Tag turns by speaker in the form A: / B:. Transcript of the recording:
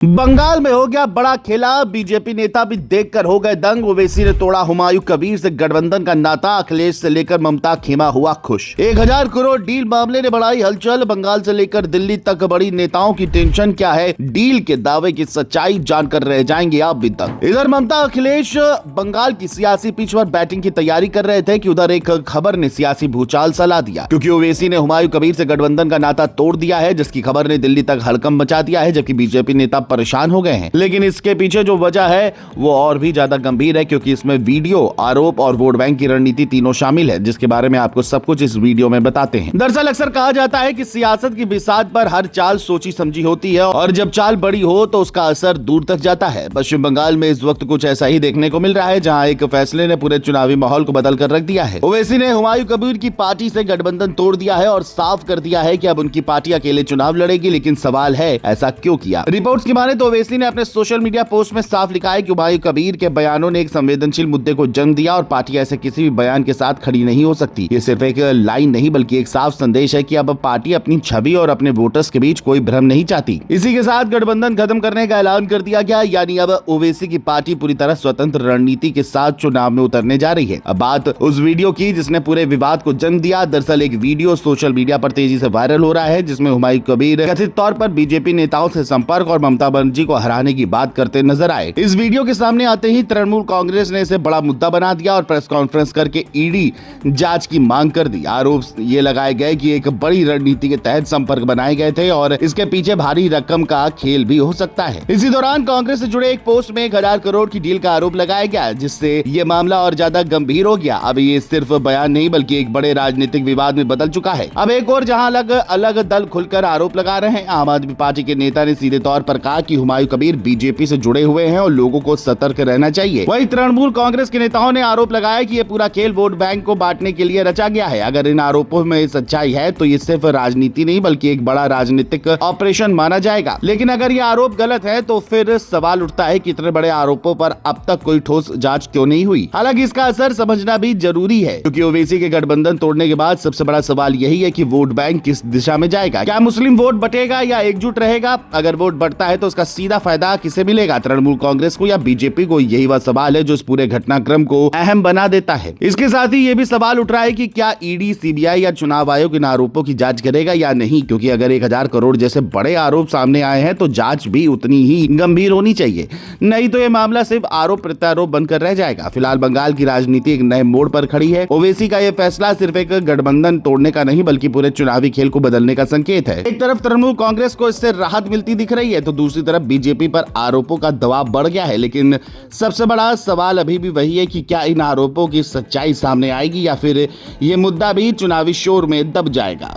A: बंगाल में हो गया बड़ा खेला। बीजेपी नेता भी देखकर हो गए दंग। ओवैसी ने तोड़ा हुमायूं कबीर से गठबंधन का नाता। अखिलेश से लेकर ममता खेमा हुआ खुश। 1000 करोड़ डील मामले ने बढ़ाई हलचल। बंगाल से लेकर दिल्ली तक बड़ी नेताओं की टेंशन। क्या है डील के दावे की सच्चाई, जानकर रह जाएंगे आप भी तक। इधर ममता अखिलेश बंगाल की सियासी पिच पर बैटिंग की तैयारी कर रहे थे कि उधर एक खबर ने सियासी भूचाल सा दिया, क्योंकि ओवैसी ने हुमायूं कबीर से गठबंधन का नाता तोड़ दिया है, जिसकी खबर ने दिल्ली तक हड़कंप मचा दिया है। जबकि बीजेपी नेता परेशान हो गए हैं, लेकिन इसके पीछे जो वजह है वो और भी ज्यादा गंभीर है, क्योंकि इसमें वीडियो, आरोप और वोट बैंक की रणनीति तीनों शामिल है, जिसके बारे में आपको सब कुछ इस वीडियो में बताते हैं। दरअसल अक्सर कहा जाता है कि सियासत की बिसात पर हर चाल सोची समझी होती है, और जब चाल बड़ी हो तो उसका असर दूर तक जाता है। पश्चिम बंगाल में इस वक्त कुछ ऐसा ही देखने को मिल रहा है, जहां एक फैसले ने पूरे चुनावी माहौल को बदल कर रख दिया है। ओवैसी ने हुमायूं कबीर की पार्टी से गठबंधन तोड़ दिया है और साफ कर दिया है कि अब उनकी पार्टी अकेले चुनाव लड़ेगी। लेकिन सवाल है, ऐसा क्यों किया? रिपोर्ट्स की माने तो ओवैसी ने अपने सोशल मीडिया पोस्ट में साफ लिखा है कि हुमायूं कबीर के बयानों ने एक संवेदनशील मुद्दे को जन्म दिया और पार्टी ऐसे किसी भी बयान के साथ खड़ी नहीं हो सकती। ये सिर्फ एक लाइन नहीं, बल्कि एक साफ संदेश है कि अब पार्टी अपनी छवि और अपने वोटर्स के बीच कोई भ्रम नहीं चाहती। इसी के साथ गठबंधन खत्म करने का ऐलान कर दिया गया, यानी अब ओवैसी की पार्टी पूरी तरह स्वतंत्र रणनीति के साथ चुनाव में उतरने जा रही है। अब बात उस वीडियो की जिसने पूरे विवाद को जन्म दिया। दरअसल एक वीडियो सोशल मीडिया पर तेजी से वायरल हो रहा है, जिसमें हुमायूं कबीर कथित तौर पर बीजेपी नेताओं से संपर्क और ममता बनर्जी को हराने की बात करते नजर आए। इस वीडियो के सामने आते ही तृणमूल कांग्रेस ने इसे बड़ा मुद्दा बना दिया और प्रेस कॉन्फ्रेंस करके ईडी जांच की मांग कर दी। आरोप ये लगाए गए कि एक बड़ी रणनीति के तहत संपर्क बनाए गए थे और इसके पीछे भारी रकम का खेल भी हो सकता है। इसी दौरान कांग्रेस से जुड़े एक पोस्ट में 1000 करोड़ की डील का आरोप लगाया गया, जिससे ये मामला और ज्यादा गंभीर हो गया। अब ये सिर्फ बयान नहीं, बल्कि एक बड़े राजनीतिक विवाद में बदल चुका है। अब एक और जहां अलग अलग दल खुलकर आरोप लगा रहे हैं। आम आदमी पार्टी के नेता ने सीधे तौर पर कहा कि हुमायूं कबीर बीजेपी से जुड़े हुए हैं और लोगों को सतर्क रहना चाहिए। वहीं तृणमूल कांग्रेस के नेताओं ने आरोप लगाया कि ये पूरा खेल वोट बैंक को बांटने के लिए रचा गया है। अगर इन आरोपों में सच्चाई है तो ये सिर्फ राजनीति नहीं, बल्कि एक बड़ा राजनीतिक ऑपरेशन माना जाएगा। लेकिन अगर ये आरोप गलत है तो फिर सवाल उठता है कि इतने बड़े आरोपों पर अब तक कोई ठोस जांच क्यों नहीं हुई। हालांकि इसका असर समझना भी जरूरी है, क्योंकि ओवैसी के गठबंधन तोड़ने के बाद सबसे बड़ा सवाल यही है कि वोट बैंक किस दिशा में जाएगा। क्या मुस्लिम वोट बटेगा या एकजुट रहेगा? अगर वोट बढ़ता है तो उसका सीधा फायदा किसे मिलेगा, तृणमूल कांग्रेस को या बीजेपी को? यही वह सवाल है जो इस पूरे घटनाक्रम को अहम बना देता है। इसके साथ ही ये भी सवाल उठ रहा है कि क्या ईडी, सीबीआई या चुनाव आयोग इन आरोपों की जांच करेगा या नहीं, क्योंकि अगर 1000 करोड़ जैसे बड़े आरोप सामने आए हैं तो जांच भी उतनी ही गंभीर होनी चाहिए, नहीं तो ये मामला सिर्फ आरोप प्रत्यारोप बनकर रह जाएगा। फिलहाल बंगाल की राजनीति एक नए मोड़ पर खड़ी है। ओवैसी का यह फैसला सिर्फ एक गठबंधन तोड़ने का नहीं, बल्कि पूरे चुनावी खेल को बदलने का संकेत है। एक तरफ तृणमूल कांग्रेस को इससे राहत मिलती दिख रही है, तो दूसरी तरफ बीजेपी पर आरोपों का दबाव बढ़ गया है। लेकिन सबसे बड़ा सवाल अभी भी वही है कि क्या इन आरोपों की सच्चाई सामने आएगी या फिर ये मुद्दा भी चुनावी शोर में दब जाएगा।